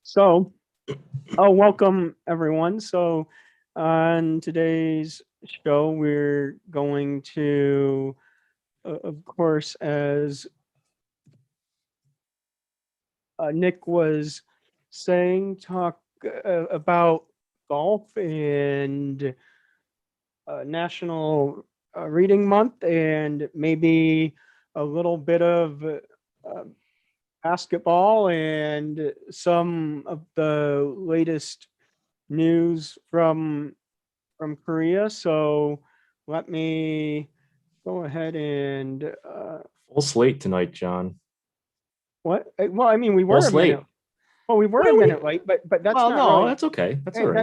So, welcome everyone. So, on today's show, we're going to, of course, as Nick was saying, talk about golf and National Reading Month, and maybe a little bit of basketball and some of the latest news from Korea. So let me go ahead and Full slate tonight, John. what? Well, I mean, we Full were a minute. slate. Well, we were a Well, minute late, but that's well, not no, really that's okay. That's all right.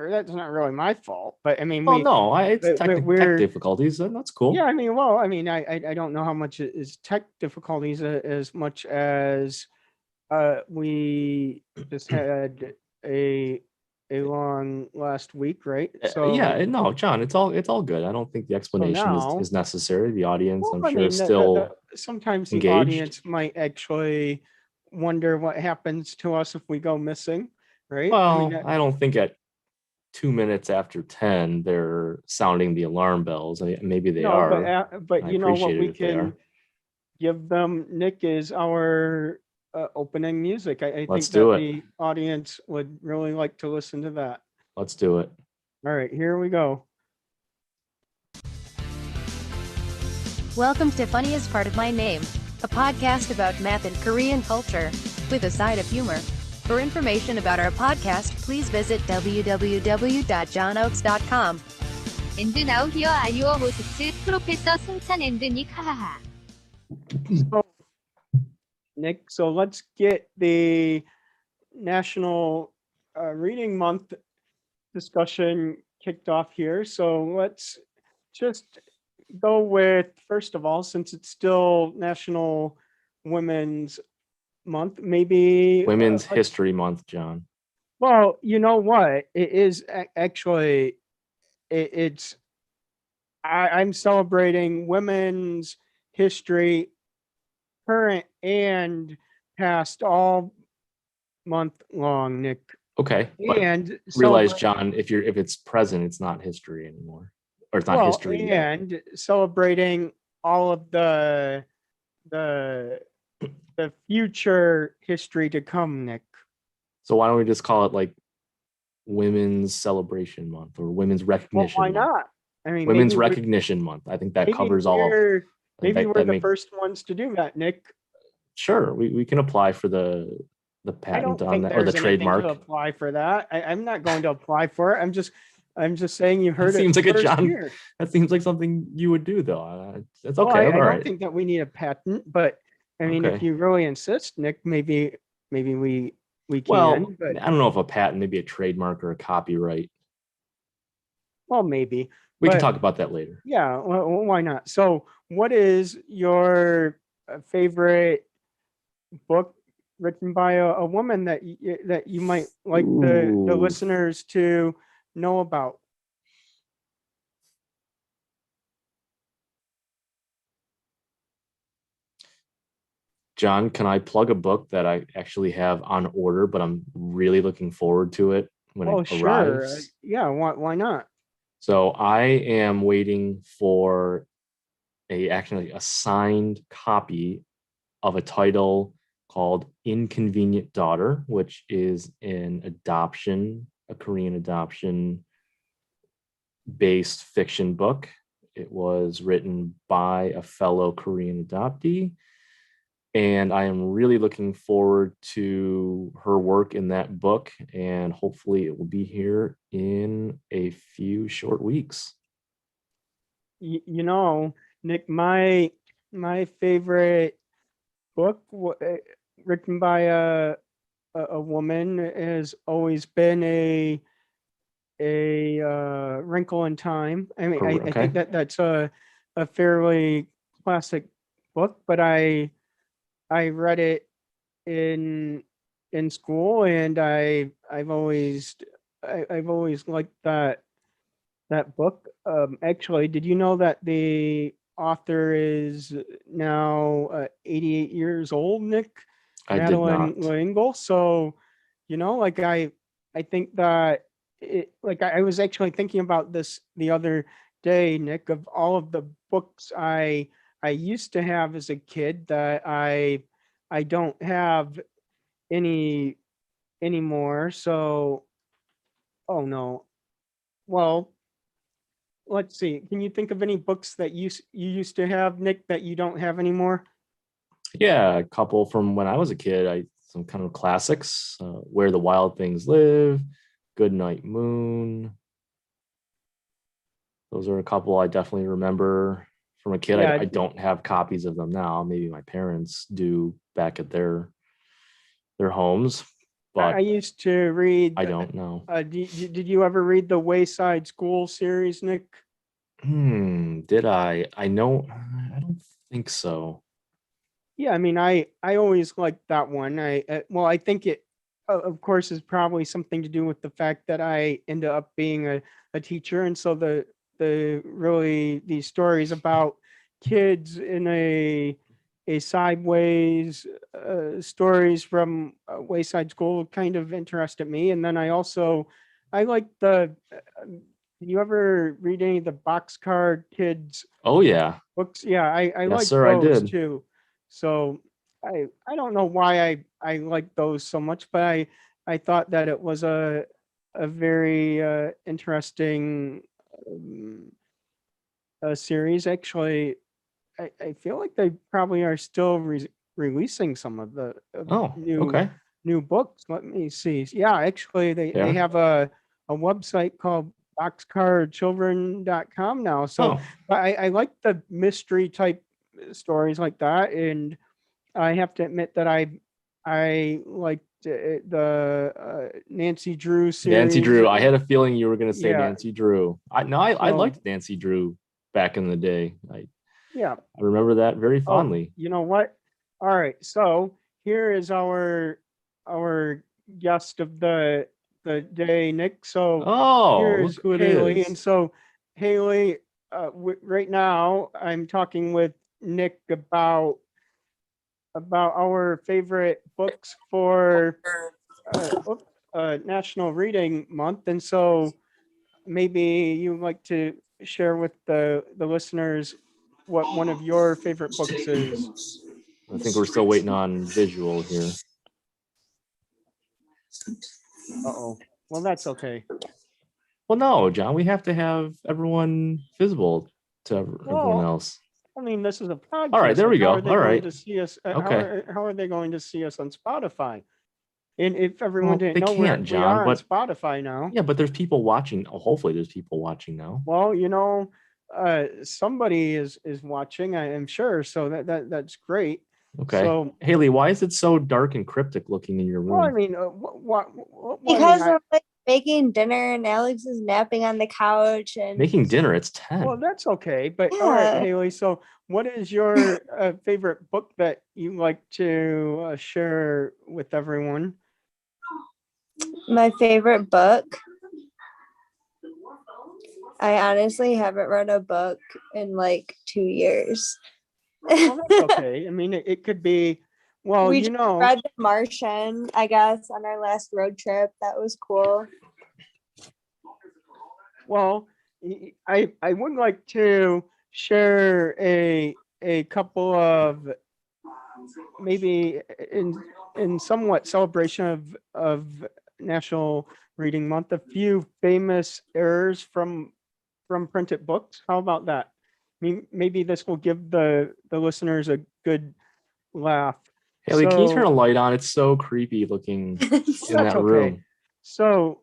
that's not really my fault. But I mean, Well, no, it's tech we're difficulties, and that's yeah. cool. I mean, well, I mean, I don't know how much it is tech difficulties as much as we just had a a long last week, right? Yeah, no, John, it's all good. I don't think the So explanation is now necessary. The audience, Well, I'm I sure, mean, is the still sometimes the engaged. audience might actually wonder what happens to us if we go missing, right? I mean, Well, I don't think at 2 minutes after 10 they're sounding the alarm bells. Maybe they no, are. but I you know what appreciate we it if they can are. give them, Nick, is our opening music. I Let's think do that it. the audience would really like to listen to that. Let's do it. All right, here we go. Welcome to Funniest Part of My Name, a podcast about math and Korean culture, with a side of humor. For information about our podcast, please visit www.johnoaks.com. And now here are your hosts, 프로페서 승찬 and Nick. 하하하. So, Nick, so let's get the National Reading Month discussion kicked off here. So let's just go with, first of all, since it's still National Women's Month, maybe Women's History Month, John. well, you know what? It is actually it's I'm celebrating women's history, current and past, all month long, Nick. Okay, but And realize, celebrate John, if it's present, it's not history anymore, or it's not well, history yet. and celebrating all of the the future history to come, Nick. So why don't we just call it like Women's Celebration Month or Women's Well, why Recognition Month? not? I mean, Women's Recognition Month. I think that maybe covers all of. we're I think maybe that we're that the make first ones to do that, Nick. sure we can apply for the I patent don't on think that or the there's anything to trademark. apply for that. I'm not going to apply for it. I'm just saying you That heard it seems like a first John. here. That seems like something you would do, though. It's Well, okay. I All don't right. think that we need a patent, but I mean, if Okay. you really insist, Nick, maybe we Well, can, but I don't know if a patent, maybe a trademark or a copyright. well, maybe. We can But talk about that later. yeah, well, why not? So, what is your favorite book written by a woman that you might like the Ooh. listeners to know about? John, can I plug a book that I actually have on order, but I'm really looking forward to it when Oh, it sure. arrives? Yeah, why not? So I am waiting for a signed copy of a title called Inconvenient Daughter, which is a Korean adoption based fiction book. It was written by a fellow Korean adoptee. And I am really looking forward to her work in that book. And hopefully, it will be here in a few short weeks. You know, Nick, my favorite book written by a woman has always been a Wrinkle in Time. I mean, I Okay. think that that's a fairly classic book, but I read it in in school, and I've always liked that book. Actually, did you know that the author is now 88 years old, Nick? I did Madeline not. L'Engle. So Like I think that I was actually thinking about this the other day, Nick, of all of the books I used to have as a kid that I don't have any anymore. So, oh no. Well, let's see. Can you think of any books that you used to have, Nick, that you don't have anymore? Yeah, a couple from when I was a kid. Some kind of classics, Where the Wild Things Live, Good Night Moon. Those are a couple I definitely remember from a kid. Yeah, I don't have copies of them now. Maybe my parents do back at their homes, I but used to read. I don't know. Did you ever read the Wayside School series, Nick? Did I? I know. I don't think so. Yeah, I mean, I always liked that one. Well, I think it, of course, is probably something to do with the fact that I ended up being a teacher, and so the really these stories about kids in a sideways stories from Wayside School kind of interested me, and then I like the. Did you ever read any of the Boxcar Kids Oh yeah. books? Yeah, I Yes, like sir, I those did. too. So I don't know why I like those so much, but I thought that it was a very interesting series. Actually, I feel like they probably are still releasing some of the Oh, okay. new books. Let me see. Yeah, actually they Yeah. have a website called boxcarchildren.com now. So Oh, I like the mystery type stories like that, and I have to admit that I liked the Nancy Drew Nancy series. Drew. I had a feeling you were going to say Yeah. Nancy Drew. I So liked Nancy Drew back in the day. yeah. I remember that very Oh, fondly. you know what? All right. So here is our guest of the day, Nick. So Oh, here's look who it Haley, and is. so Haley, right now I'm talking with Nick about our favorite books for National Reading Month, and so maybe you'd like to share with the listeners what one of your favorite books is. I think we're still waiting on visual here. Uh-oh. Well, that's okay. Well, no, John, we have to have everyone visible to everyone Well, else. I mean, this is a All right, podcast. there we Like, how go. are they All going right. to see us? Okay. How are they going to see us on Spotify? And if everyone Well, didn't they know, can't, we John, are on but Spotify now. yeah, but there's people watching. Oh, hopefully there's people watching now. Well, somebody is watching, I am sure. So that's great. Okay. So, Haley, why is it so dark and cryptic looking in your well, I room? mean, Because I'm like making dinner and Alex is napping on the couch and Making dinner, it's 10. well, that's okay. But all right, yeah. Haley. So, what is your favorite book that you like to share with everyone? My favorite book. I honestly haven't read a book in like 2 years. Well, that's okay. I mean, it could be. Well, We just read The Martian, I guess, on our last road trip. That was cool. Well, I would like to share a couple of maybe in somewhat celebration of National Reading Month, a few famous errors from printed books. How about that? I mean, maybe this will give the listeners a good laugh. Haley, can you turn a So light on? It's so creepy looking in that's that okay. room. So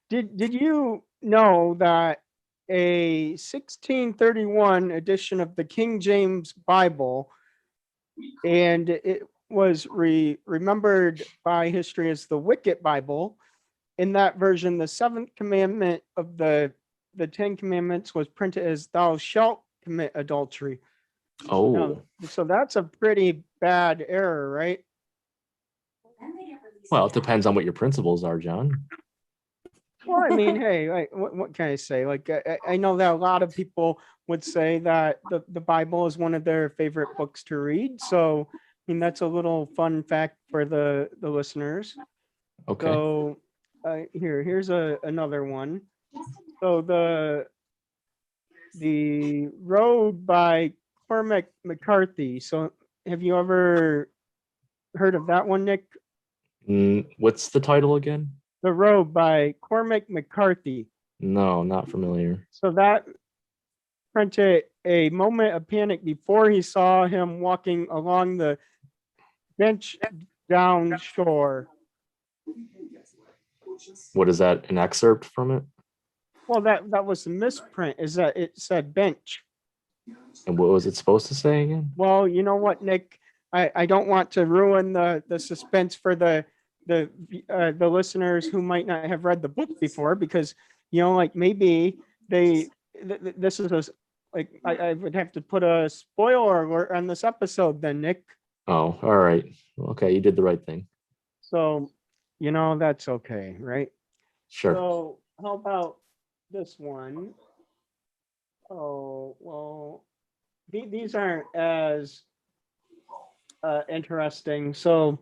did you know that a 1631 edition of the King James Bible, and it was remembered by history as the Wicket Bible, in that version, the seventh commandment of the Ten Commandments was printed as "Thou shalt commit adultery." Oh, So that's a pretty bad error, right? well, it depends on what your principles are, John. Well, I mean, hey, what can I say? Like, I know that a lot of people would say that the Bible is one of their favorite books to read. So, I mean, that's a little fun fact for the listeners. Okay. So here's another one. So the Road by Cormac McCarthy. So have you ever heard of that one, Nick? What's the title again? The Road by Cormac McCarthy. No, not familiar. So that printed a moment of panic before he saw him walking along the bench down shore. What is that? An excerpt from it? Well, that was a misprint, is that it said bench. And what was it supposed to say again? Well, you know what, Nick? I don't want to ruin the suspense for the listeners who might not have read the book before, because like maybe this is like I would have to put a spoiler alert on this episode then, Nick. Oh, all right. Okay, you did the right thing. So that's okay, right? Sure. So how about this one? Oh, well, these aren't as interesting. So,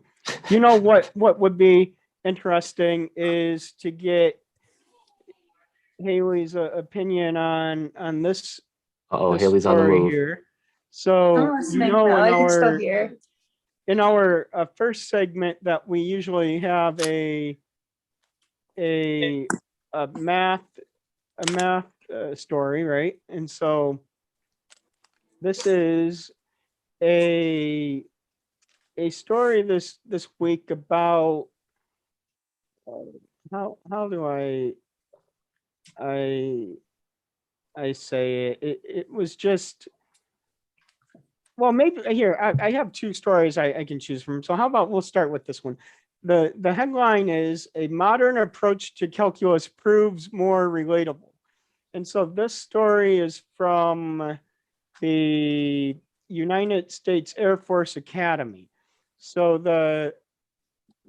what would be interesting is to get Haley's opinion on this. Oh, this Haley's on the story move. here. So, I'm listening now. I can still hear. in our first segment that we usually have a math story, right? And so this is a story this week about how do I say it? It was just, well, maybe here I have two stories I can choose from. So how about we'll start with this one. The headline is "A Modern Approach to Calculus Proves More Relatable." And so this story is from the United States Air Force Academy. So the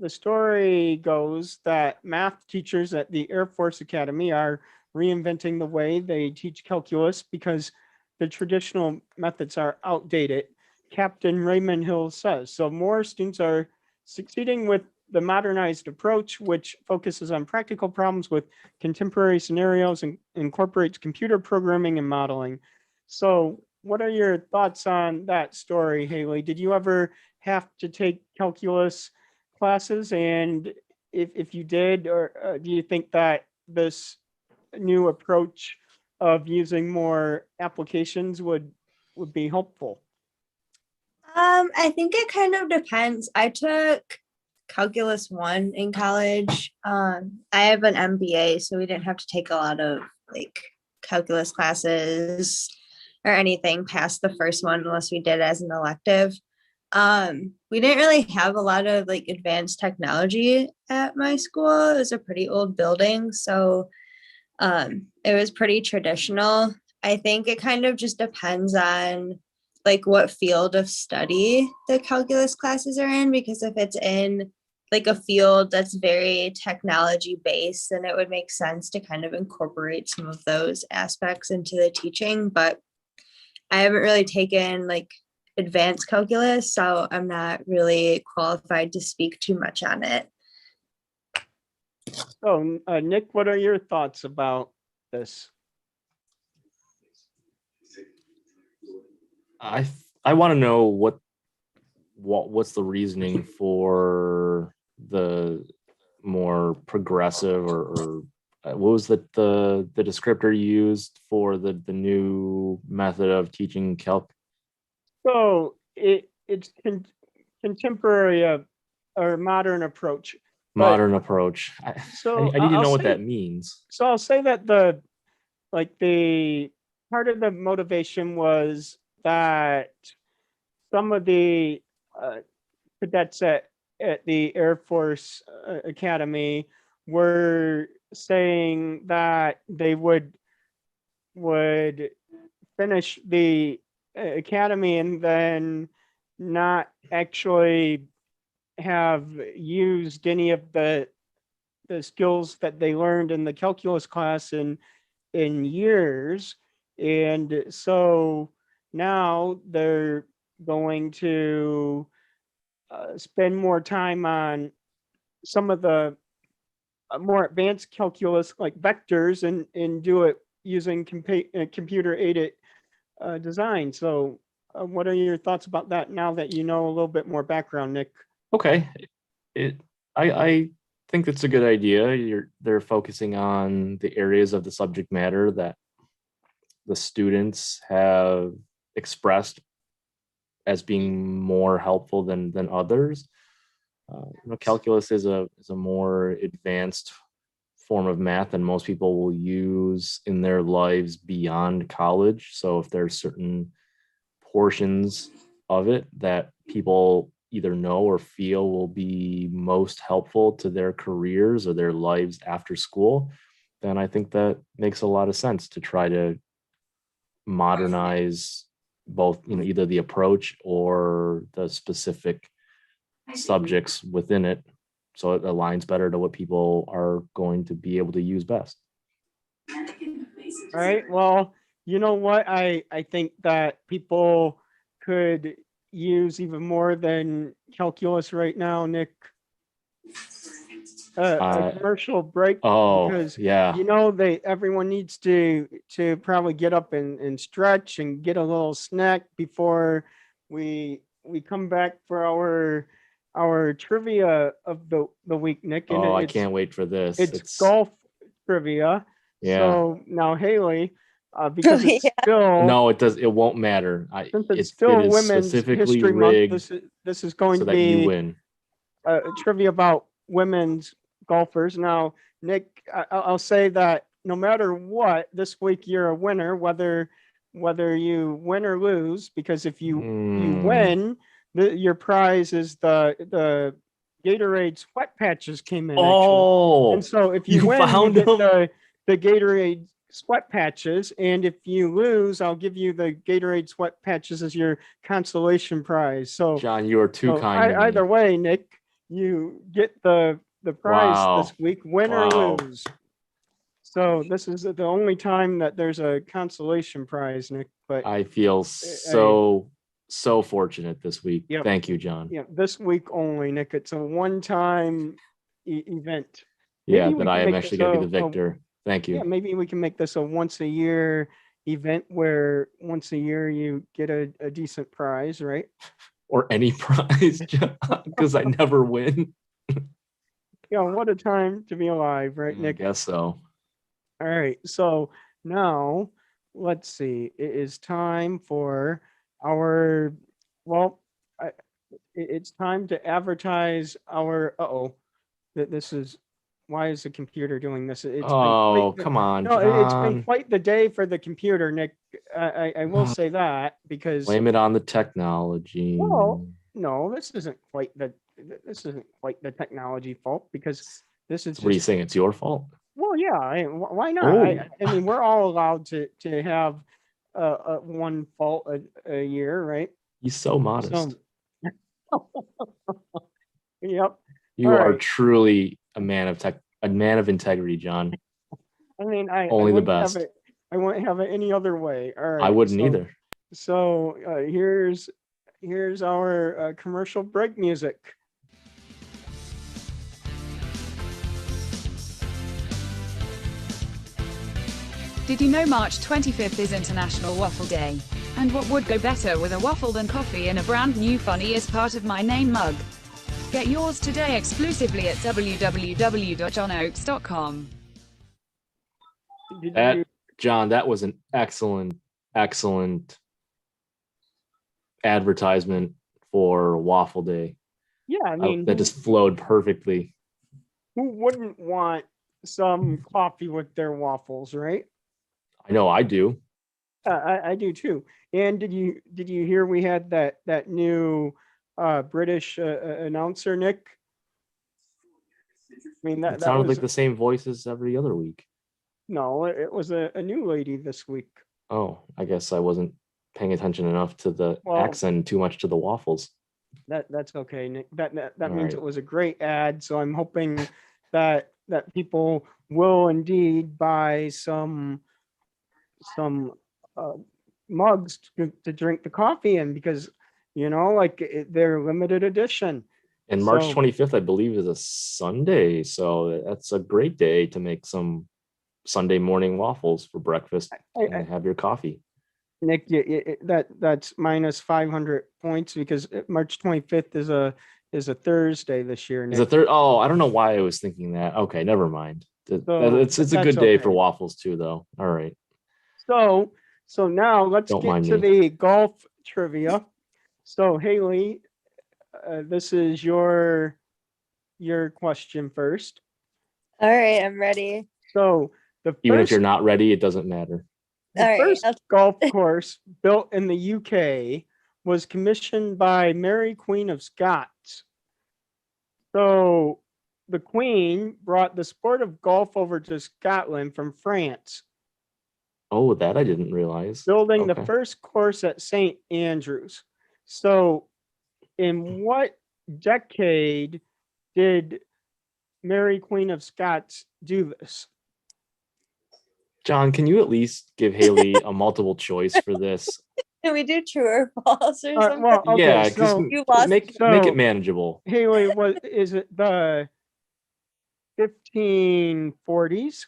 story goes that math teachers at the Air Force Academy are reinventing the way they teach calculus because the traditional methods are outdated, Captain Raymond Hill says. So more students are succeeding with the modernized approach, which focuses on practical problems with contemporary scenarios and incorporates computer programming and modeling. So what are your thoughts on that story, Haley? Did you ever have to take calculus classes? And if you did, or do you think that this new approach of using more applications would be helpful? I think it kind of depends. I took calculus 1 in college. I have an MBA, so we didn't have to take a lot of like calculus classes or anything past the first one unless we did as an elective. We didn't really have a lot of like advanced technology at my school. It was a pretty old building, so it was pretty traditional. I think it kind of just depends on like what field of study the calculus classes are in, because if it's in like a field that's very technology based, then it would make sense to kind of incorporate some of those aspects into the teaching. But I haven't really taken like advanced calculus, so I'm not really qualified to speak too much on it. So, Nick, what are your thoughts about this? I want to know what's the reasoning for the more progressive or what was the descriptor used for the new method of teaching calc? So it's contemporary or modern approach. Modern approach. I need to know what that means. So I'll say that the part of the motivation was that some of the cadets at the Air Force Academy were saying that they would finish the academy and then not actually have used any of the skills that they learned in the calculus class in years. And so now they're going to spend more time on some of the a more advanced calculus like vectors and do it using computer aided design. So what are your thoughts about that now that you know a little bit more background, Nick? Okay. It I think it's a good idea. They're focusing on the areas of the subject matter that the students have expressed as being more helpful than others. Calculus is a more advanced form of math than most people will use in their lives beyond college. So if there's certain portions of it that people either know or feel will be most helpful to their careers or their lives after school, then I think that makes a lot of sense to try to modernize both, either the approach or the specific subjects within it, so it aligns better to what people are going to be able to use best. All right. Well, you know what? I think that people could use even more than calculus right now, Nick. A commercial break, Oh, because yeah. everyone needs to probably get up and stretch and get a little snack before we come back for our trivia of the week, Nick. And Oh, I it's can't wait for this. it's golf trivia. Yeah. So now Haley, because it's Yeah. still No, it does. It won't matter. since it's It still is Women's specifically History Month, rigged this is going so to that you be win. trivia about women's golfers. Now, Nick, I'll say that no matter what, this week you're a winner, whether you win or lose, because if you win, your prize is the Gatorade sweat patches came in. Oh, and so if you you win, you found get them? the Gatorade sweat patches, and if you lose, I'll give you the Gatorade sweat patches as your consolation prize. So John, you are too so kind to me. either way, Nick, you get the prize Wow. this week, win Wow. or lose. So this is the only time that there's a consolation prize, Nick. But I feel so fortunate this week. Yep. Thank you, John. yeah, this week only, Nick. It's a one-time event. Yeah, Maybe we that I can am make actually this going to be the victor. Thank you. Yeah, maybe we can make this a once a year event where once a year you get a decent prize, right? Or any prize, because I never win. Yeah, what a time to be alive, right, I Nick? guess so. All right, so now let's see. It is time for our, well, it's time to advertise our, this is, why is the computer doing this? It's been Oh, quite the- come on, No, it's been John. quite the day for the computer, Nick. I will say that because, Blame it on the technology. well, no, this isn't quite the technology fault, because this is What are you just, saying? It's your fault? well, yeah, why not? Oh. I mean, we're all allowed to have one fault a year, right? He's so modest. So, yep. You all are right. truly a man of integrity, John. I mean, Only the wouldn't have best. I wouldn't have it any other way. All right. I wouldn't so- either. So here's our commercial break music. Did you know March 25th is International Waffle Day? And what would go better with a waffle than coffee in a brand new Funny as Part of My Name mug? Get yours today exclusively at www.johnoaks.com. Did That- you- John, that was an excellent advertisement for Waffle Day. yeah, I mean, That just flowed perfectly. who wouldn't want some coffee with their waffles, right? I know I do. I do too. And did you hear we had that new British announcer, Nick? I mean, It that sounded was like the same voices every other week. no, it was a new lady this week. Oh, I guess I wasn't paying attention enough to the Well- accent, too much to the waffles. That's okay, Nick. That means Alright. it was a great ad. So I'm hoping that people will indeed buy some mugs to drink the coffee in, because like they're limited edition. And March So- 25th, I believe, is a Sunday. So that's a great day to make some Sunday morning waffles for breakfast I- and have your coffee. Nick, that's minus 500 points because March 25th is a Thursday this year, Is a Nick. third? Oh, I don't know why I was thinking that. Okay, never mind. So, It's a that's good day for okay. waffles too, though. All right. So now let's Don't get mind to me. the golf trivia. So Haley, this is your question first. All right, I'm ready. So the Even if first you're not ready, it doesn't matter. The All right, first I'll- golf course built in the UK was commissioned by Mary Queen of Scots. So the Queen brought the sport of golf over to Scotland from France, Oh, that I didn't realize. building the Okay. first course at St. Andrews. So in what decade did Mary Queen of Scots do this? John, can you at least give Haley a multiple choice for this? Can we do true or false or something? Well, okay, Yeah, just so You lost. make it So- manageable. Haley, is it the 1540s,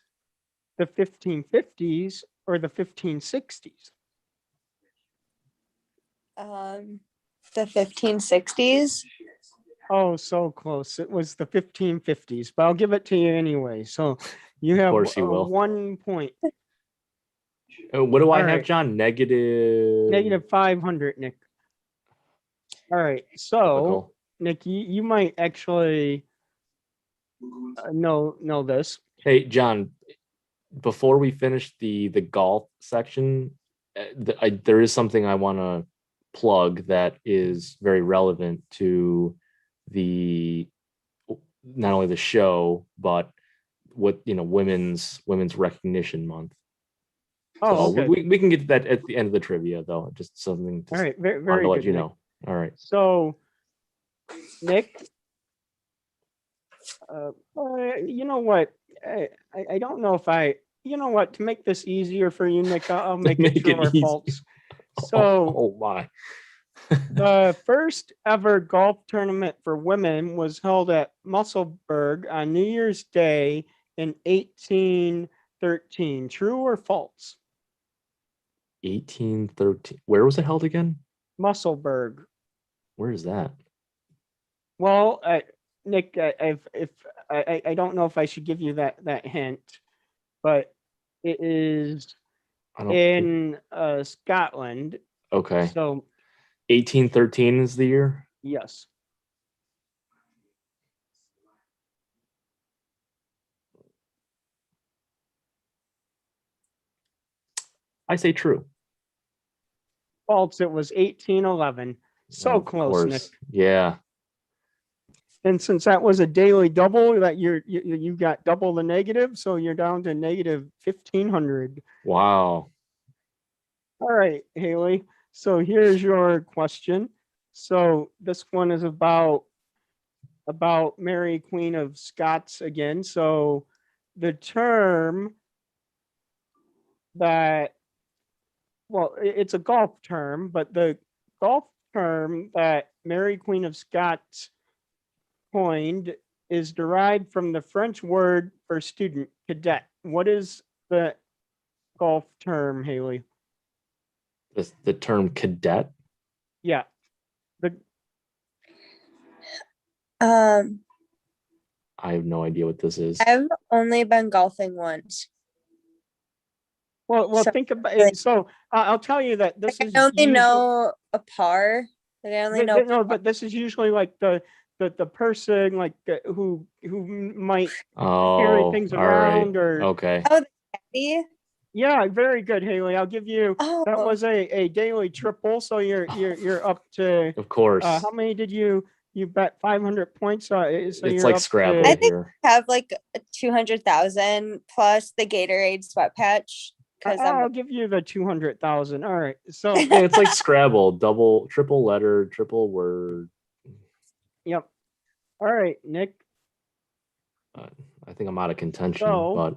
the 1550s, or the 1560s? The 1560s. Oh, so close. It was the 1550s, but I'll give it to you anyway. So you have course you will. 1 point. What do I All have, right. John? Negative. Negative 500, Nick. All right. So, Typical. Nick, you might actually know this. Hey, John, before we finish the golf section, there is something I want to plug that is very relevant to the not only the show but what women's Recognition Month. Oh, So okay. we can get to that at the end of the trivia, though. Just something All right. wanted Very to let good, you Nick. know. All right. So, Nick, you know what? I don't know if you know what, to make this easier for you, Nick, I'll make it Make true it or easy. false. So, Oh my. the first ever golf tournament for women was held at Musselburgh on New Year's Day in 1813. True or false? 1813. Where was it held again? Musselburgh. Where is that? Well, Nick, I don't know if I should give you that hint, but it is I don't. in Scotland. Okay. So 1813 is the year. yes. I say true. False. It was 1811. So Of close, Nick. course. Yeah. And since that was a daily double, that you got double the negative, so you're down to negative 1500. Wow. All right, Haley. So here's your question. So this one is about Mary Queen of Scots again. So the term that, well, it's a golf term, but the golf term that Mary Queen of Scots coined is derived from the French word for student, cadet. What is the golf term, Haley? The term cadet. Yeah. Um, I have no idea what this is. I've only been golfing once. Well, So, think about like- it. So I'll tell you that this Like, is I only usually- know a par. Like I only know. no, but this is usually like the person like who might carry Oh, things all right. around or Okay. Caddy. yeah, very good, Haley. I'll give you Oh, that was a daily triple, so you're up to Of course. how many did you bet 500 points? So It's you're like up Scrabble I to, think- here. have like 200,000 plus the Gatorade sweat patch because I'll I'm give you the 200,000. All right, so Yeah, it's like Scrabble, double, triple letter, triple word. yep. All right, Nick. I think I'm out of contention, So, but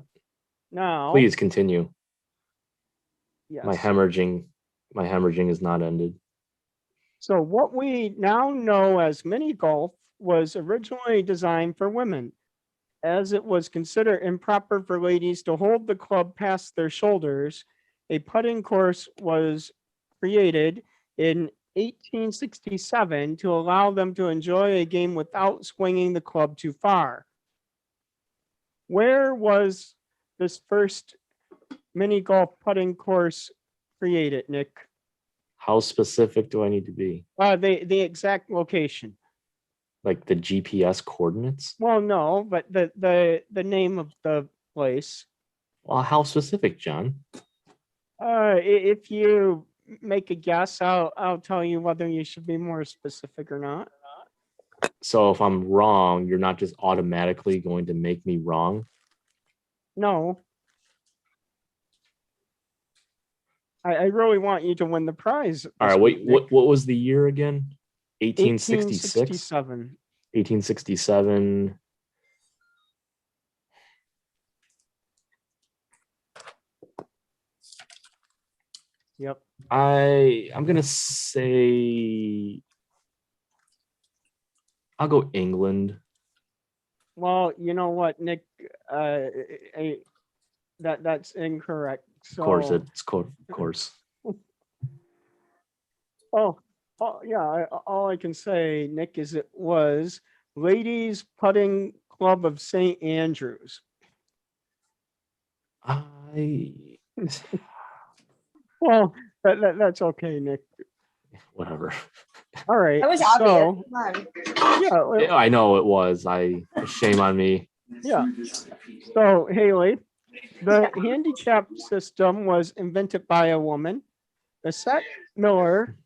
Now, please continue. yes. My hemorrhaging is not ended. So what we now know as mini golf was originally designed for women, as it was considered improper for ladies to hold the club past their shoulders. A putting course was created in 1867 to allow them to enjoy a game without swinging the club too far. Where was this first mini golf putting course created, Nick? How specific do I need to be? The exact location. Like the GPS coordinates? Well, no, but the name of the place. Well, how specific, John? If you make a guess, I'll tell you whether you should be more specific or not. So if I'm wrong, you're not just automatically going to make me wrong. No. I really want you to win the prize. All this right, wait, week, Nick. what was the year again? 1866? 1867. 1867. Yep. I'm gonna say I'll go England. Well, you know what, Nick? That's incorrect. Of course, So, it's of course. oh, yeah. All I can say, Nick, is it was Ladies Putting Club of St. Andrews. I Well, that's okay, Nick. whatever. All right. That was obvious. So, Come on. yeah, well, I know it was. Shame on me. yeah. So, Haley, the handicap system was invented by a woman. Lisette Miller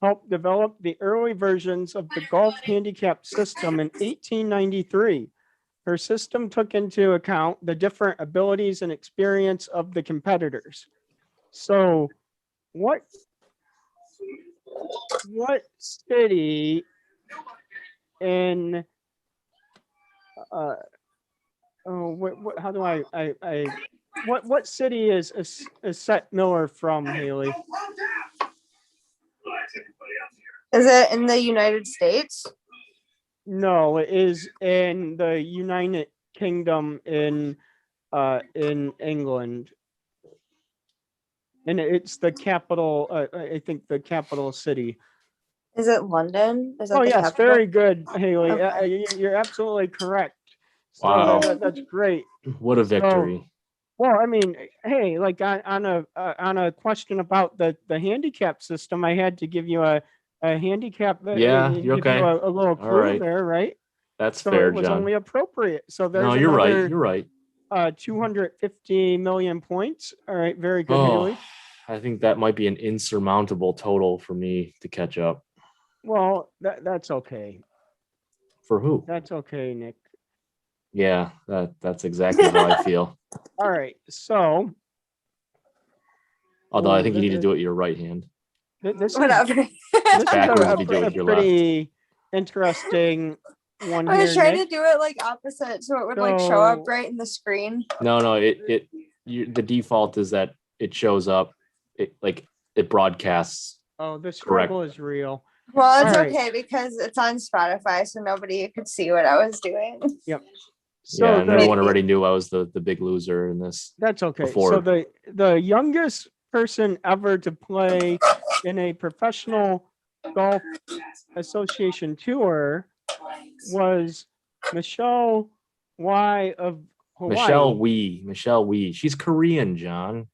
helped develop the early versions of the golf handicap system in 1893. Her system took into account the different abilities and experience of the competitors. So, what city in how do what city is Seth Miller from, Haley? Is it in the United States? No, it is in the United Kingdom in England. And it's the capital, I think the capital city. Is it London? Is that Oh, the yes, capital? very good, Haley. Okay. You're absolutely correct. So Wow. that's great. What a victory. Well, I mean, hey, like on a question about the handicap system, I had to give you a handicap. Yeah, give you're you okay. a little clue right. there, right? That's So fair, it was John. only appropriate. So there's No, you're right. another, You're right. 250 million points. All right, very good, Oh, Haley. I think that might be an insurmountable total for me to catch up. Well, that's okay. For who? That's okay, Nick. Yeah, that's exactly how I feel. All right, so Although I Ooh, think you need to do it with your right hand. this is Whatever. this is backwards if you do it with your left. pretty interesting one I was here, trying Nick. to do it like opposite so it would like show up So- right in the screen. No, the default is that it shows up. It broadcasts. Oh, the Correct. struggle is real. Well, it's All right. okay because it's on Spotify, so nobody could see what I was doing. So Yeah, and the- everyone already knew I was the big loser in this. That's okay. before. So the youngest person ever to play in a professional golf association tour was Michelle Y of Hawaii. Michelle Wee. She's Korean, John.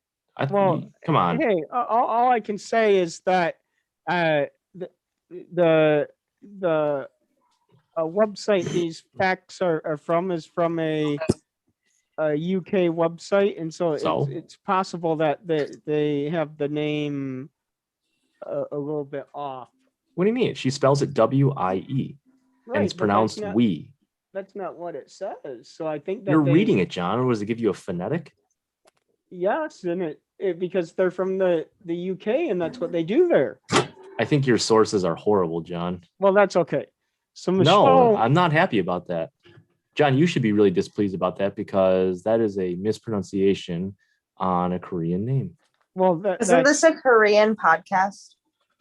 Well, Come on. Hey, all I can say is that the website these facts are from is from a UK website, and so So? it's possible that they have the name a little bit off. What do you mean? She spells it W-I-E, and it's Right, but pronounced that's not, we. That's not what it says. So I think that You're they- reading it, John, or does it give you a phonetic? Yes, and it because they're from the UK, and that's what they do there. I think your sources are horrible, John. Well, that's okay. So No, Michelle, I'm not happy about that. John, you should be really displeased about that because that is a mispronunciation on a Korean name. well, Isn't this a Korean podcast?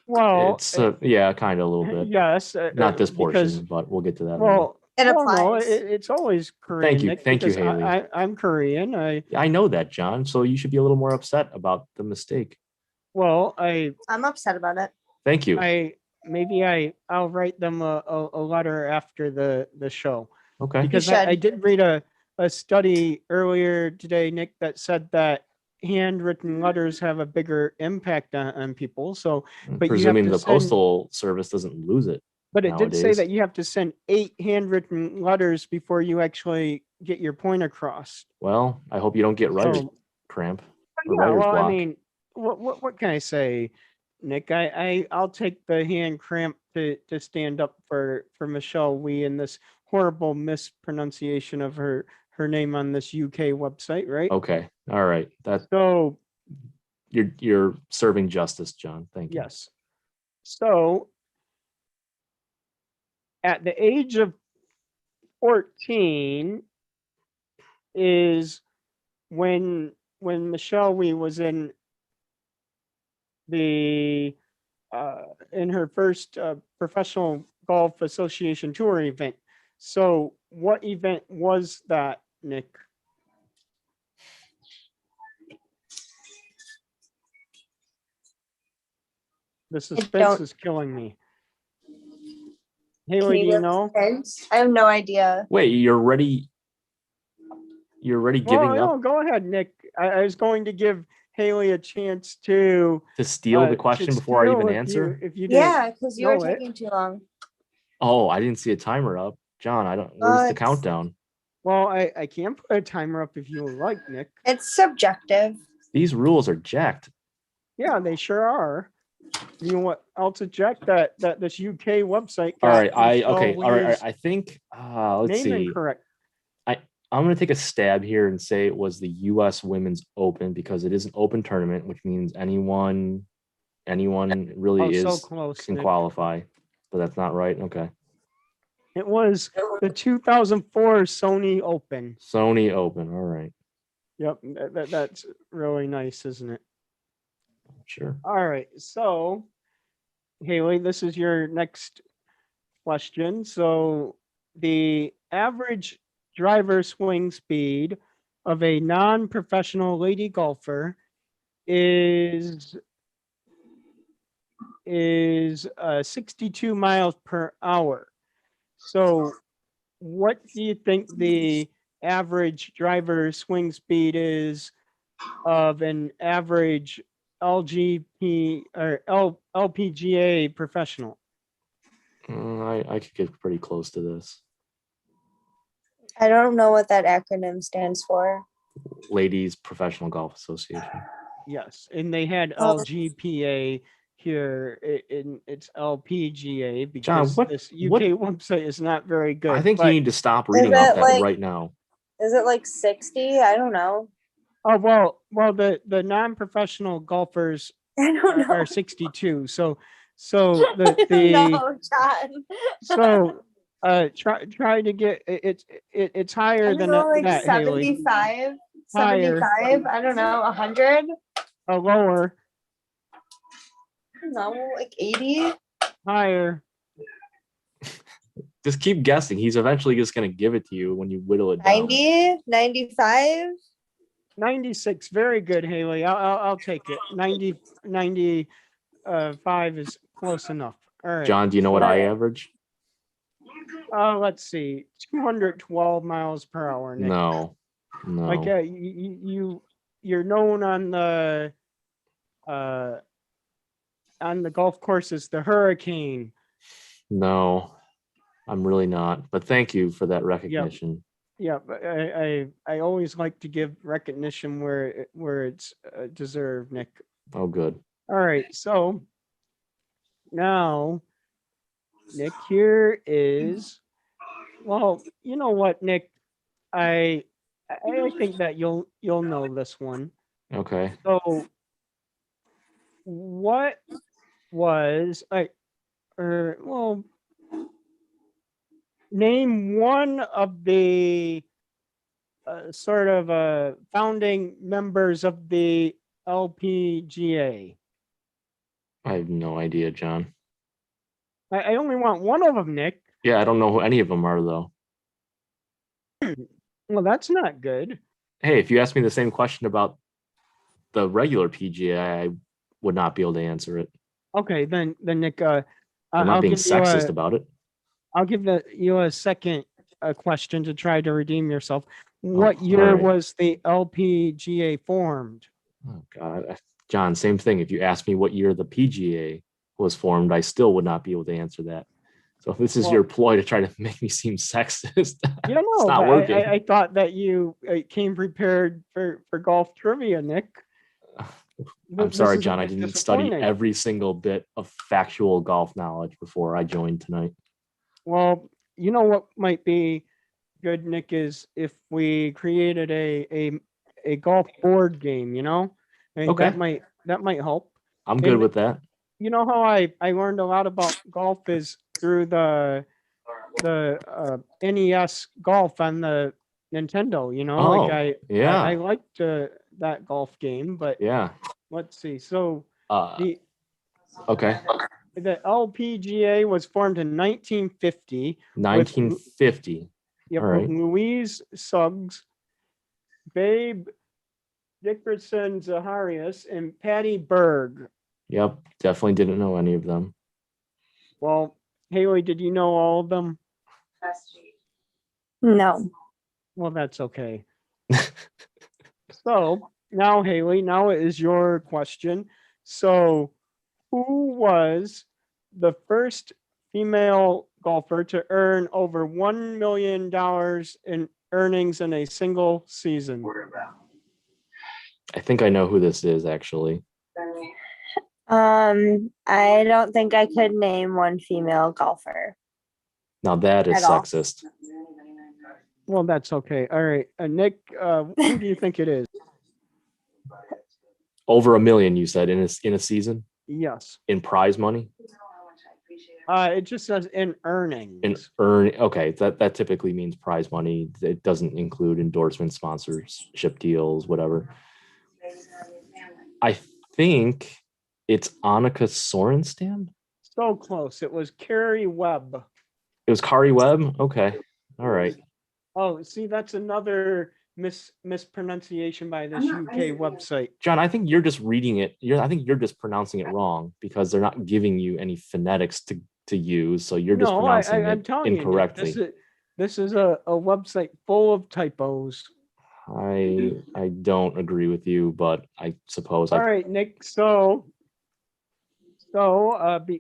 Well, It's yeah, kind of a little bit. yes, Not this because portion, but we'll get to that later. well, It well, no, applies. it's always Korean. Thank you. Nick, Thank you, because Haley. I'm Korean. I know that, John. So you should be a little more upset about the mistake. Well, I'm upset about it. Thank you. I'll write them a letter after the show. Okay. Because should. I did read a study earlier today, Nick, that said that handwritten letters have a bigger impact on people. So, but you have Presuming to the send- postal service doesn't lose it. but it did say nowadays. that you have to send 8 handwritten letters before you actually get your point across. Well, I hope you don't get writer's So, cramp or yeah, writer's well, block. I mean, what can I say, Nick? I'll take the hand cramp to stand up for Michelle Wee in this horrible mispronunciation of her name on this UK website, right? Okay. All right. That So you're serving justice, John. Thank you. yes. So at the age of 14 is when Michelle Wee was in the in her first professional golf association tour event. So what event was that, Nick? The suspense don't- is killing me. Can Haley, do you give know? hints? I have no idea. Wait, you're already giving Well, up no, go ahead, Nick. I was going to give Haley a chance to to steal the to question before I steal even if answer? if you didn't. Yeah, because you were know it. taking too long. Oh, I didn't see a timer up. John, I don't where's the it's- countdown? Well, I can put a timer up if you would like, Nick. It's subjective. These rules are jacked. Yeah, they sure are. You know what else is jacked? That this UK website. All right, got Michelle all right, all right. Wee's I think let's name see. incorrect. I'm gonna take a stab here and say it was the US Women's Open because it is an open tournament, which means anyone really Oh, so is close. can Nick. qualify. But that's not right. Okay. It was the 2004 Sony Open. Sony Open. All right. Yep, that's really nice, isn't it? Sure. All right, so Haley, this is your next question. So the average driver swing speed of a non-professional lady golfer is 62 miles per hour. So what do you think the average driver swing speed is of an average LGP or LPGA professional? I could get pretty close to this. I don't know what that acronym stands for. Ladies Professional Golf Association. Yes, and they had Oh. LGPA here in it's LPGA John, because what- this UK website is not very good. I think but- you need to stop reading it off that like- right now. Is it like 60? I don't know. Oh well, the non-professional golfers I don't know. are 62. So the No, John. so try to get it's higher I'm than going like that, Haley. 75. Higher. 75. I don't know. 100. Lower, No, like 80. higher. Just keep guessing. He's eventually just gonna give it to you when you whittle it down. 90. 95. 96. Very good, Haley. I'll take it. 95 is close enough. All right. John, do you know what I Right. average? Let's see. 212 miles per hour, Nick. No. Like you're known on the golf course as the Hurricane. No. I'm really not. But thank you for that recognition. Yeah, but I always like to give recognition where it's deserved, Nick. Oh, good. All right, so now, Nick, here is, well, you know what, Nick, I think that you'll know this one. Okay. So, what was name one of the sort of founding members of the LPGA. I have no idea, John. I only want one of them, Nick. Yeah, I don't know who any of them are though. Well, that's not good. Hey, if you asked me the same question about the regular PGA, I would not be able to answer it. Okay, then Nick, I'm I'll not being give you sexist a, about it. I'll give you a second question to try to redeem yourself. What all year right. was the LPGA formed? Oh God, John, same thing. If you asked me what year the PGA was formed, I still would not be able to answer that. So if this is your ploy to try to make me seem sexist, You don't it's know, not but working. I thought that you came prepared for golf trivia, Nick. I'm This sorry, is a John. I bit didn't study disappointing. every single bit of factual golf knowledge before I joined tonight. Well, you know what might be good, Nick, is if we created a golf board game, you know? And Okay. that might help. I'm good And with that. you know how I learned a lot about golf is through the NES golf on the Nintendo, you know? Oh, Like yeah. I liked that golf game, but Yeah. let's see. So Okay. the LPGA was formed in 1950. 1950. Yep, All right. Louise Suggs, Babe Dickerson Zaharias, and Patty Berg. Yep. Definitely didn't know any of them. Well, Haley, did you know all of them? No. Well, that's okay. So now, Haley, now it is your question. So, who was the first female golfer to earn over $1 million in earnings in a single season? I think I know who this is actually. I don't think I could name one female golfer. Now that is At all. sexist. Well, that's okay. All right, Nick, who do you think it is? Over $1 million, you said, in a season Yes. in prize money. It just says in earnings. Okay, that typically means prize money. It doesn't include endorsements, sponsorship deals, whatever. I think it's Annika Sorenstam. So close. It was Carrie Webb. It was Kari Webb. Okay, all right. Oh, see, that's another mispronunciation by this UK website. John, I think you're just reading it. I think you're just pronouncing it wrong because they're not giving you any phonetics to use. So you're just pronouncing I'm it telling incorrectly. You, this is a website full of typos. I don't agree with you, but I suppose All right, Nick. So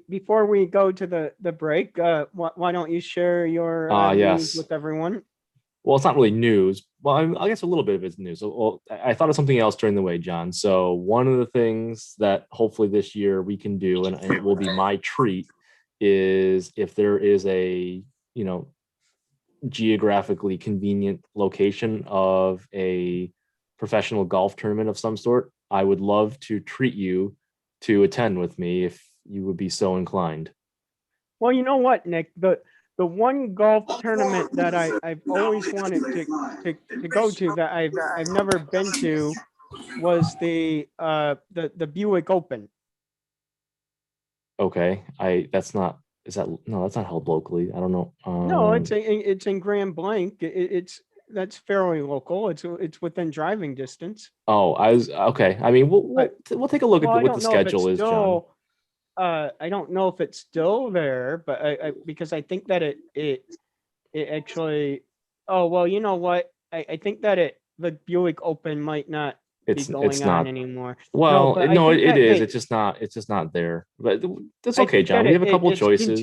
before we go to the break, why don't you share your news yes. with everyone? Well, it's not really news. Well, I guess a little bit of it's news. Well, I thought of something else during the way, John. So one of the things that hopefully this year we can do, and it will be my treat, is if there is a, geographically convenient location of a professional golf tournament of some sort, I would love to treat you to attend with me if you would be so inclined. Well, you know what, Nick? The one golf tournament that I've always wanted to go to that I've never been to was the Buick Open. Okay, that's not held locally. I don't know. No, it's in Grand Blanc. That's fairly local. It's within driving distance. Oh, okay. I mean, we'll take a look at what the schedule is, John. I don't know if it's still there, but because I think that it actually. Oh well, you know what? I think that the Buick Open might not be going on anymore. Well, no, it is. It's just not there. But that's okay, John. We have a couple choices.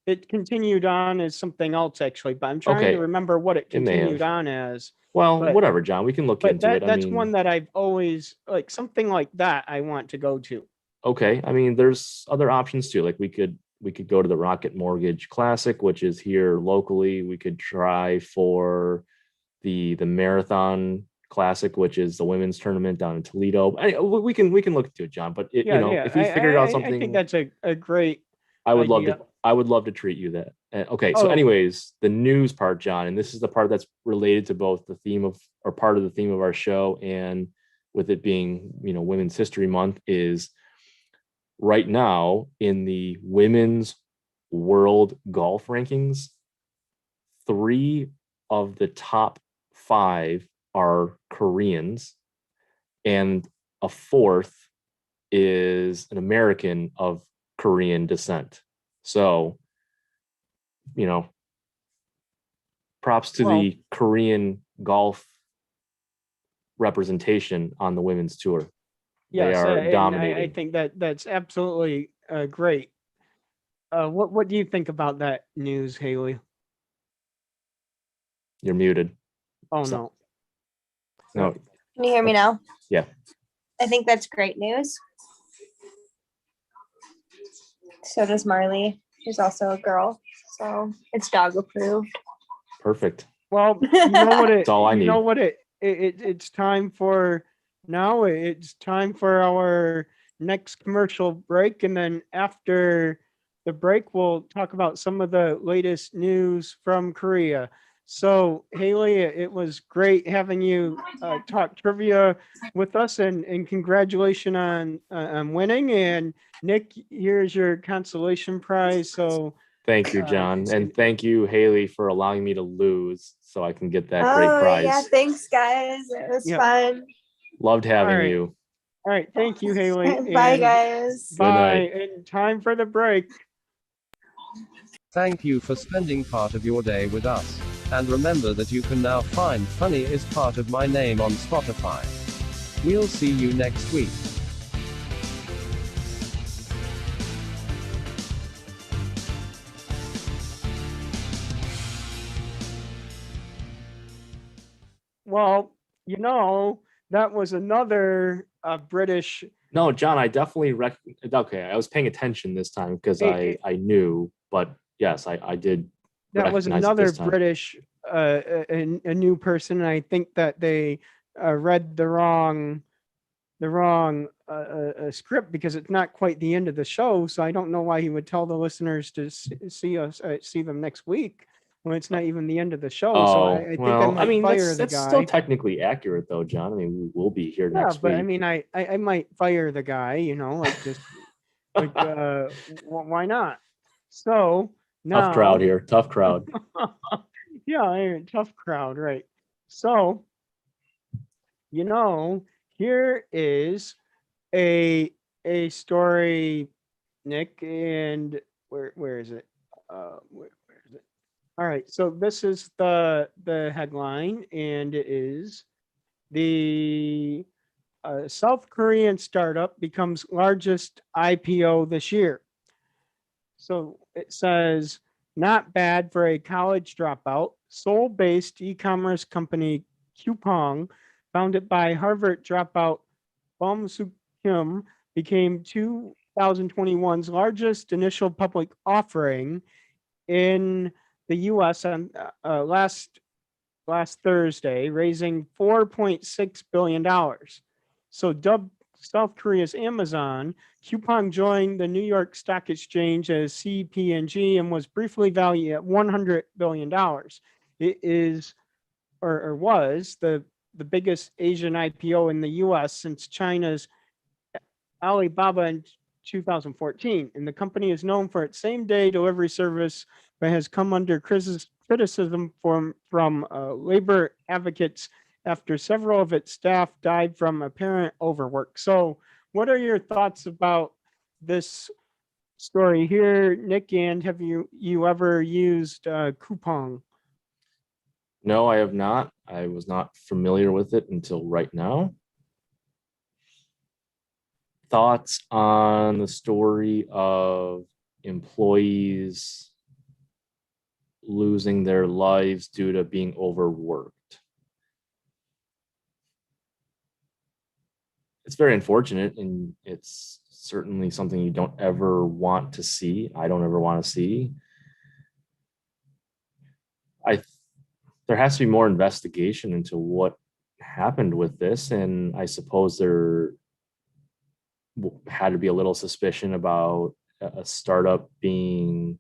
It continued on as something else actually, but I'm trying to remember what it continued on as. Well, whatever, John. We can look into it. That's one that I've always something like that I want to go to. Okay. I mean, there's other options too. Like we could go to the Rocket Mortgage Classic, which is here locally. We could try for the Marathon Classic, which is the women's tournament down in Toledo. We can look into it, John. But if we figured out something, I think that's a great. I would love to treat you that. Okay. So anyways, the news part, John, and this is the part that's related to both the theme of, or part of the theme of our show, and with it being, Women's History Month, is right now in the women's world golf rankings, 3 of the top 5 are Koreans, and a 4th is an American of Korean descent. So, props to the Korean golf representation on the women's tour. They Yes, are and I dominating. think that's absolutely great. What do you think about that news, Haley? You're muted. Oh So- no. No, Can you hear me now? Yeah. I think that's great news. So does Marley, who's also a girl. So it's dog approved. perfect. Well, you know what it. That's all I You know need. what it's time for now. It's time for our next commercial break, and then after the break, we'll talk about some of the latest news from Korea. So, Haley, it was great having you talk trivia with us, and congratulations on winning. And Nick, here's your consolation prize. So, Thank you, John. And thank you, Haley, for allowing me to lose so I can get that great prize. Yeah, thanks guys. It was Yeah. fun. Loved having All right. you. all right, thank you, Haley. Bye and guys. Good Bye. night. And time for the break. Thank you for spending part of your day with us. And remember that you can now find Funny is Part of My Name on Spotify. We'll see you next week. Well, that was another British. No, John, I definitely okay. I was paying attention this time because Hey, I knew, but yes, I did. That was recognize it another this time. British, a new person. And I think that they read the wrong script because it's not quite the end of the show. So I don't know why he would tell the listeners to see them next week when it's not even the end of the show. So I think well, I might fire that's the guy. still technically accurate, though, John. I mean, we will be here Yeah, next but week. I mean, I might fire the guy. Like just like why not? So now, Tough crowd here. Tough crowd. yeah, tough crowd, right? So, here is a story, Nick, and where is it? Where is it? All right, so this is the headline, and it is the South Korean startup becomes largest IPO this year. So it says, not bad for a college dropout. Seoul-based e-commerce company Coupang, founded by Harvard dropout Bum Suk Kim, became 2021's largest initial public offering in the U.S. on last Thursday, raising $4.6 billion. So dubbed South Korea's Amazon, Coupang joined the New York Stock Exchange as CPNG and was briefly valued at $100 billion. It is, or was, the biggest Asian IPO in the U.S. since China's Alibaba in 2014. And the company is known for its same-day delivery service, but has come under criticism from labor advocates after several of its staff died from apparent overwork. So what are your thoughts about this story here, Nick? And have you ever used Coupang? No, I have not. I was not familiar with it until right now. Thoughts on the story of employees losing their lives due to being overworked? It's very unfortunate, and it's certainly something you don't ever want to see. I don't ever want to see. There has to be more investigation into what happened with this, and I suppose there had to be a little suspicion about a startup being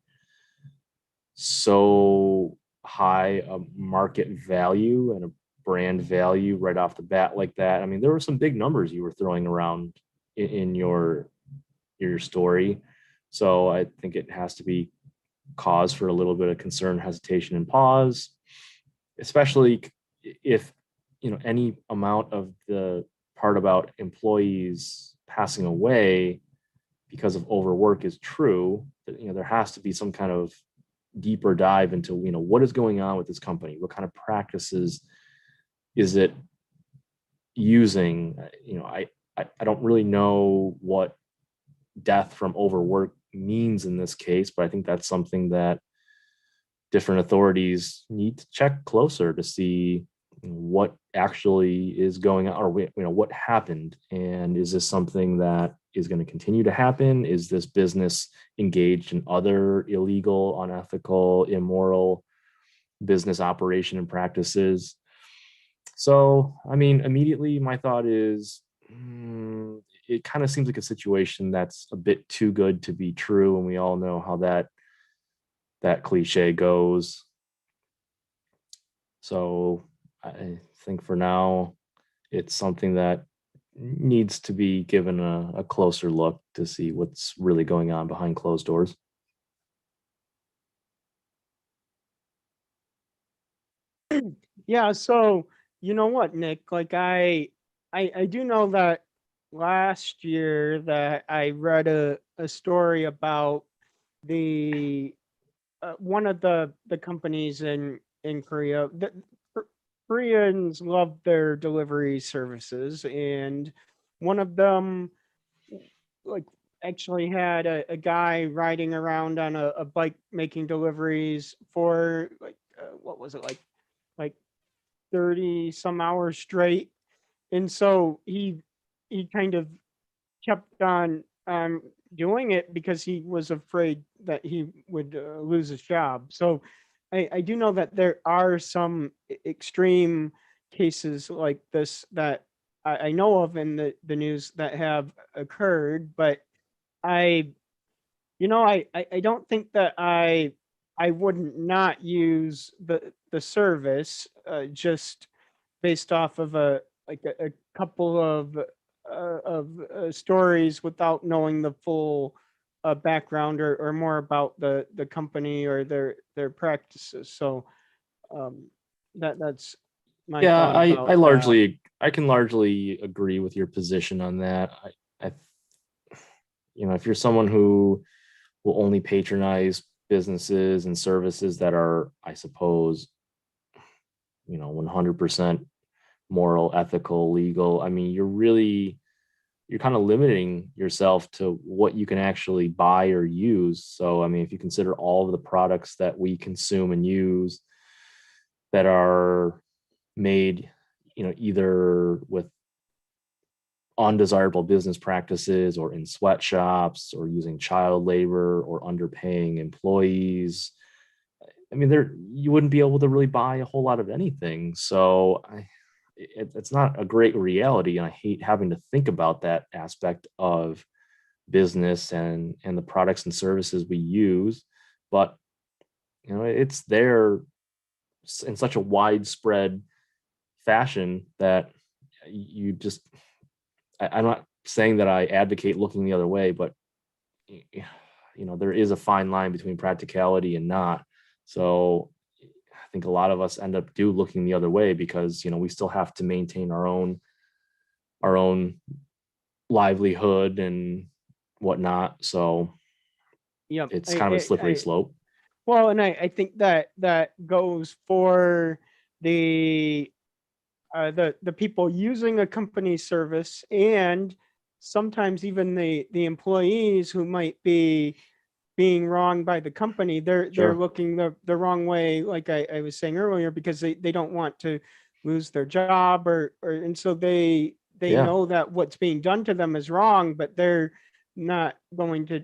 so high a market value and a brand value right off the bat like that. I mean, there were some big numbers you were throwing around in your your story. So I think it has to be cause for a little bit of concern, hesitation, and pause, especially if any amount of the part about employees passing away because of overwork is true. That there has to be some kind of deeper dive into what is going on with this company, what kind of practices is it using. I don't really know what death from overwork means in this case, but I think that's something that different authorities need to check closer to see what actually is going on, or what happened, and is this something that is going to continue to happen? Is this business engaged in other illegal, unethical, immoral business operation and practices? So, immediately my thought is, it kind of seems like a situation that's a bit too good to be true, and we all know how that cliche goes. So I think for now, it's something that needs to be given a closer look to see what's really going on behind closed doors. Yeah, so you know what, Nick? Like I do know that last year that I read a story about the one of the companies in Korea. Koreans love their delivery services, and one of them like actually had a guy riding around on a bike making deliveries for like what was it, like 30 some hours straight. And so he kind of kept on doing it because he was afraid that he would lose his job. So I do know that there are some extreme cases like this that I know of in the news that have occurred, but I I don't think that I wouldn't not use the service just based off of a couple of stories without knowing the full background or more about the company or their practices. So that's my Yeah, thought about I can largely agree with your position on that. I if you're someone who will only patronize businesses and services that are, I suppose, 100% moral, ethical, legal, you're kind of limiting yourself to what you can actually buy or use. So, if you consider all of the products that we consume and use that are made, either with undesirable business practices or in sweatshops or using child labor or underpaying employees, there you wouldn't be able to really buy a whole lot of anything. So it's not a great reality, and I hate having to think about that aspect of business and the products and services we use. But it's there in such a widespread fashion that you just I'm not saying that I advocate looking the other way, but there is a fine line between practicality and not. So I think a lot of us end up looking the other way because we still have to maintain our own livelihood and whatnot. So yeah, it's kind of a slippery slope. Well, and I think that goes for the the people using a company service, and sometimes even the employees who might be being wronged by the company. They're Sure. looking the wrong way, like I was saying earlier, because they don't want to lose their job or and so they Yeah. know that what's being done to them is wrong, but they're not going to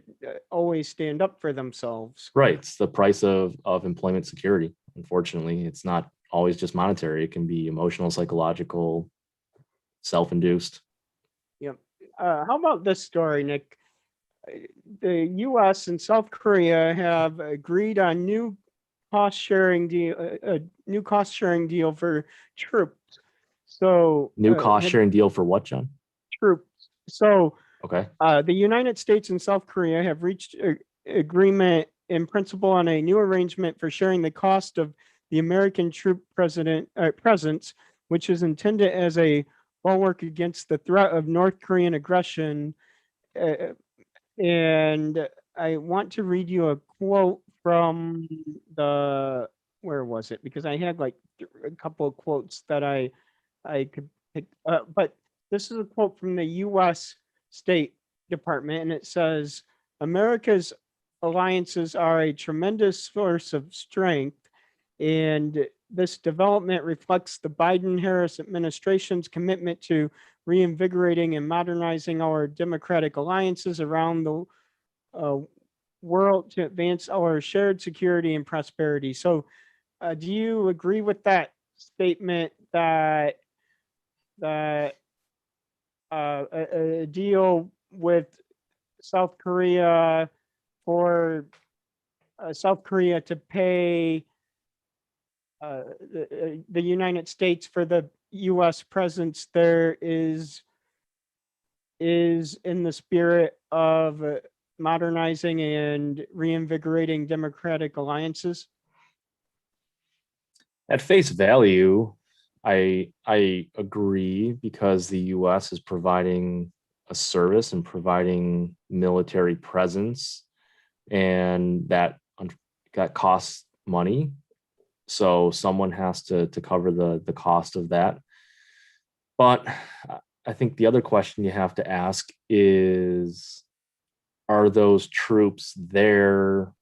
always stand up for themselves. Right. It's the price of employment security. Unfortunately, it's not always just monetary. It can be emotional, psychological, self-induced. Yep. How about this story, Nick? The U.S. and South Korea have agreed on new cost sharing deal, a new cost sharing deal for troops. So New cost sharing deal for what, John? troops. So Okay. The United States and South Korea have reached agreement in principle on a new arrangement for sharing the cost of the American troop presence, which is intended as a bulwark against the threat of North Korean aggression. And I want to read you a quote from the, where was it? Because I had like a couple of quotes that I could pick, but this is a quote from the U.S. State Department, and it says, America's alliances are a tremendous source of strength, and this development reflects the Biden-Harris administration's commitment to reinvigorating and modernizing our democratic alliances around the world to advance our shared security and prosperity. So do you agree with that statement that a deal with South Korea for South Korea to pay the United States for the U.S. presence there is in the spirit of modernizing and reinvigorating democratic alliances? At face value, I agree, because the U.S. is providing a service and providing military presence, and that costs money. So someone has to cover the cost of that. But I think the other question you have to ask is, are those troops there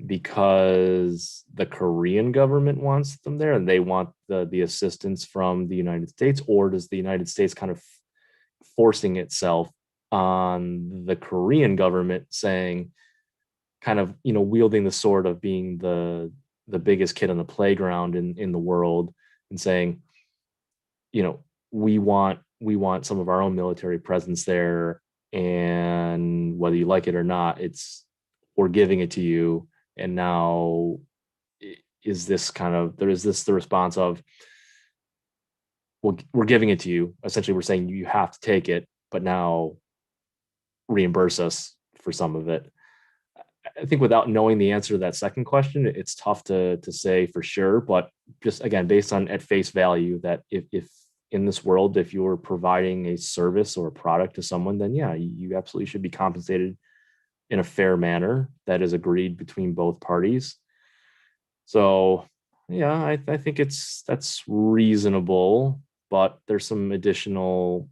because the Korean government wants them there and they want the assistance from the United States, or does the United States kind of forcing itself on the Korean government, saying, kind of, wielding the sword of being the biggest kid on the playground in the world, and saying, we want some of our own military presence there, and whether you like it or not, we're giving it to you. And now is this the response of, well, we're giving it to you, essentially we're saying you have to take it, but now reimburse us for some of it. I think without knowing the answer to that second question, it's tough to say for sure, but just again, based on at face value, that if in this world, if you're providing a service or a product to someone, then yeah, you absolutely should be compensated in a fair manner that is agreed between both parties. So yeah, I think that's reasonable, but there's some additional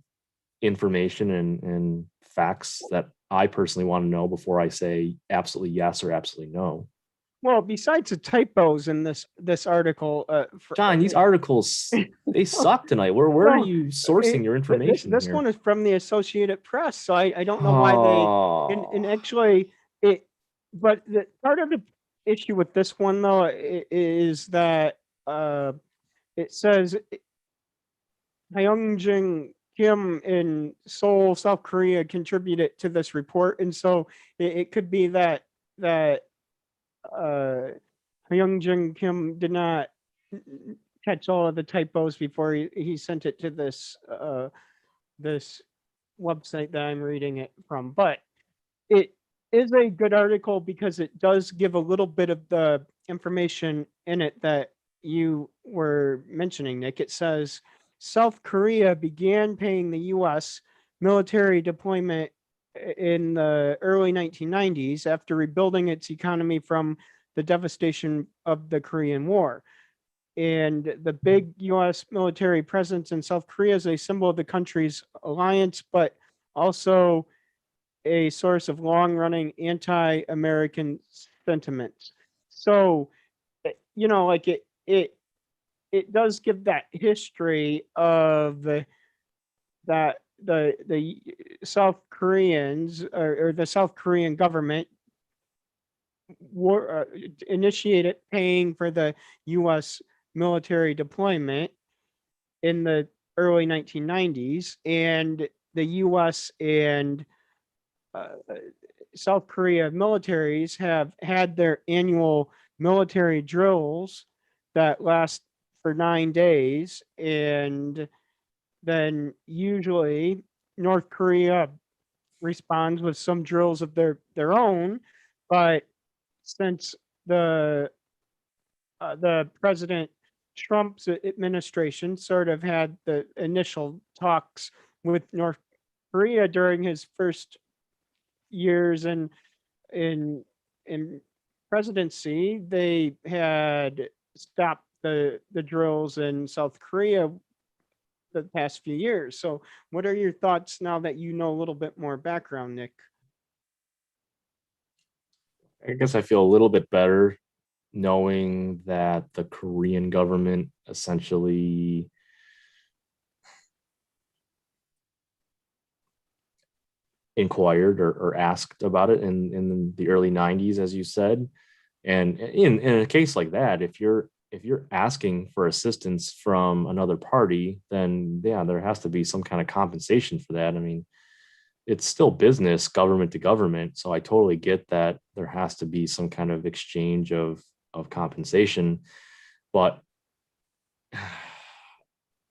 information and facts that I personally want to know before I say absolutely yes or absolutely no. Well, besides the typos in this article, John, these articles, they suck tonight. Where are you sourcing your information This here? one is from the Associated Press, so I don't know why they, and actually but the part of the issue with this one though is that it says Hyunjin Kim in Seoul, South Korea contributed to this report, and so it could be that Hyunjin Kim did not catch all of the typos before he sent it to this this website that I'm reading it from. But it is a good article because it does give a little bit of the information in it that you were mentioning, Nick. It says South Korea began paying the U.S. military deployment in the early 1990s after rebuilding its economy from the devastation of the Korean War. And the big U.S. military presence in South Korea is a symbol of the country's alliance, but also a source of long-running anti-American sentiments. So, like it does give that history of that the South Koreans or the South Korean government were initiated paying for the U.S. military deployment in the early 1990s, and the U.S. and South Korea militaries have had their annual military drills that last for 9 days, and then usually North Korea responds with some drills of their own, but since the President Trump's administration sort of had the initial talks with North Korea during his first years in in presidency, they had stopped the drills in South Korea the past few years. So what are your thoughts now that you know a little bit more background, Nick? I guess I feel a little bit better knowing that the Korean government essentially inquired or asked about it in the early 90s, as you said. And in a case like that, if you're asking for assistance from another party, then yeah, there has to be some kind of compensation for that. I mean, it's still business, government to government. So I totally get that there has to be some kind of exchange of compensation. But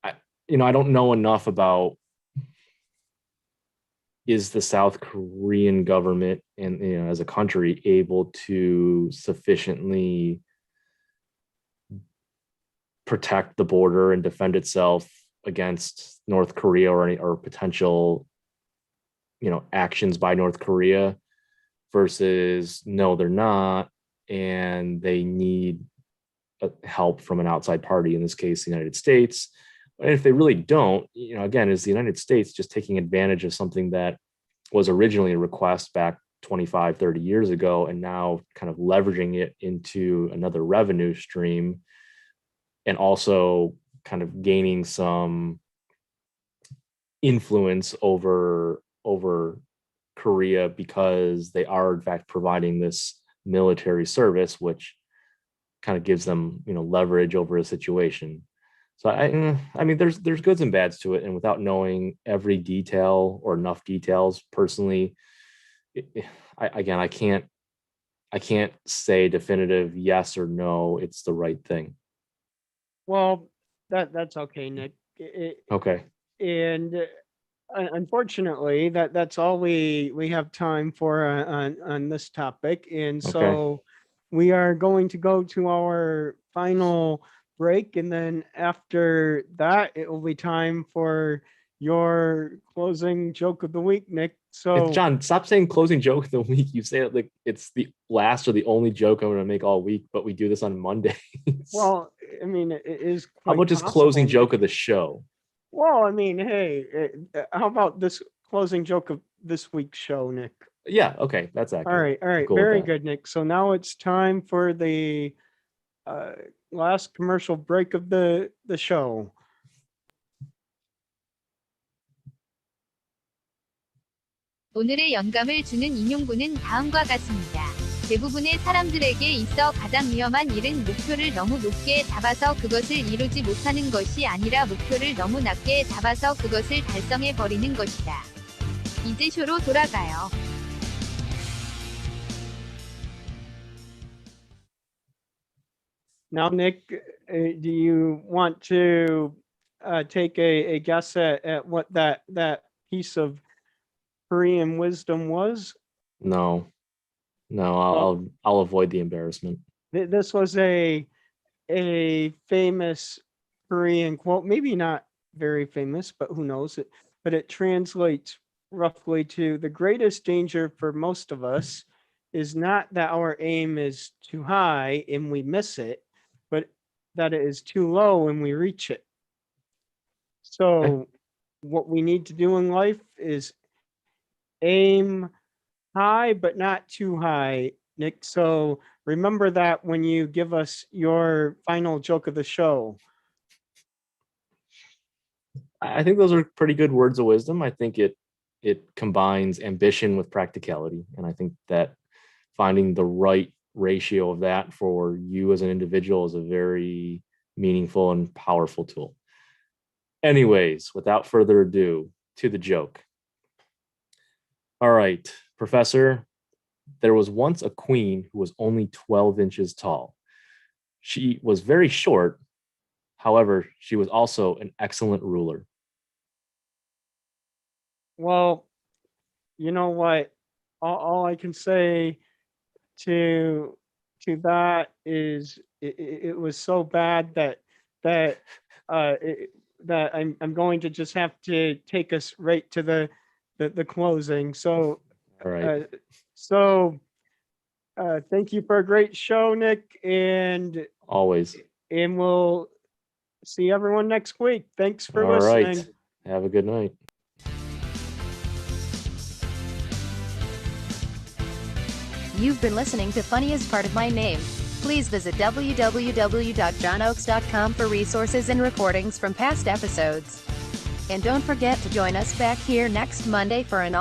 I don't know enough about, is the South Korean government and as a country able to sufficiently protect the border and defend itself against North Korea or potential actions by North Korea, versus no, they're not, and they need help from an outside party, in this case the United States. And if they really don't, again, is the United States just taking advantage of something that was originally a request back 25, 30 years ago, and now kind of leveraging it into another revenue stream, and also kind of gaining some influence over Korea because they are in fact providing this military service, which kind of gives them leverage over a situation. So I mean, there's goods and bads to it, and without knowing every detail or enough details personally, I can't say definitive yes or no it's the right thing. Well, that's okay, Nick. Okay. And unfortunately, that's all we have time for on this topic. And so we are going to go to our final break, and then after that, it will be time for your closing joke of the week, Nick. So John, stop saying closing joke of the week. You say it like it's the last or the only joke I'm going to make all week, but we do this on Mondays. well, I mean, it is How quite about just possible, closing Nick. joke of the show? Well, I mean, hey, how about this closing joke of this week's show, Nick? Yeah, okay, that's accurate. All right, Cool with very that. good, Nick. So now it's time for the last commercial break of the show. 오늘의 영감을 주는 인용구는 다음과 같습니다. 대부분의 사람들에게 있어 가장 위험한 일은 목표를 너무 높게 잡아서 그것을 이루지 못하는 것이 아니라 목표를 너무 낮게 잡아서 그것을 달성해 버리는 것이다. 이제 쇼로 돌아가요. Now, Nick, do you want to take a guess at what that piece of Korean wisdom was? No, I'll avoid the embarrassment. This was a famous Korean quote, maybe not very famous, but who knows it, but it translates roughly to: the greatest danger for most of us is not that our aim is too high and we miss it, but that it is too low and we reach it. So what we need to do in life is aim high, but not too high, Nick. So remember that when you give us your final joke of the show. I think those are pretty good words of wisdom. I think it combines ambition with practicality, and I think that finding the right ratio of that for you as an individual is a very meaningful and powerful tool. Anyways, without further ado, to the joke. All right, Professor, there was once a queen who was only 12 inches tall. She was very short. However, she was also an excellent ruler. Well, you know what? All I can say to that is it was so bad that that I'm going to just have to take us right to the closing. So All right. thank you for a great show, Nick, and Always. we'll see everyone next week. Thanks for All listening. right. Have a good night. You've been listening to Funny is Part of My Name. Please visit www.johnoaks.com for resources and recordings from past episodes. And don't forget to join us back here next Monday for an